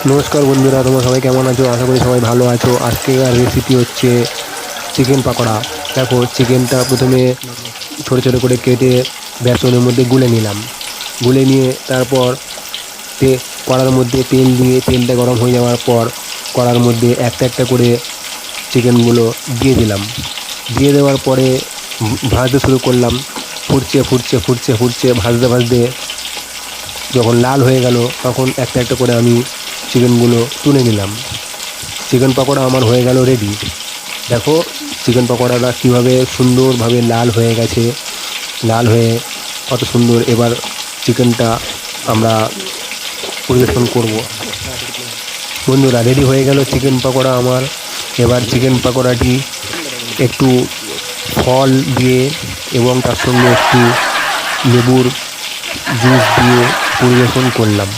নমস্কার বন্ধুরা, তোমরা সবাই কেমন আছো? আশা করি সবাই ভালো আছো। আজকের রেসিপি হচ্ছে চিকেন পাকোড়া। দেখো, চিকেনটা প্রথমে ছোটো ছোটো করে কেটে বেসনের মধ্যে গুলে নিলাম। গুলে নিয়ে তারপর কড়ার মধ্যে তেল দিয়ে তেলটা গরম হয়ে যাওয়ার পর কড়ার মধ্যে একটা একটা করে চিকেনগুলো দিয়ে দিলাম। দিয়ে দেওয়ার পরে ভাজতে শুরু করলাম। ফুটছে ফুটছে ফুটছে ফুটছে ভাজতে ভাজতে যখন লাল হয়ে গেল তখন একটা একটা করে আমি চিকেনগুলো তুলে নিলাম। চিকেন পকোড়া আমার হয়ে গেল রেডি। দেখো, চিকেন পকোড়াটা কীভাবে সুন্দরভাবে লাল হয়ে গেছে, লাল হয়ে কত সুন্দর। এবার চিকেনটা আমরা পরিবেশন করব। বন্ধুরা, রেডি হয়ে গেল চিকেন পকোড়া আমার। এবার চিকেন পকোড়াটি একটু ফল দিয়ে এবং তার সঙ্গে একটু লেবুর জুস দিয়ে পরিবেশন করলাম।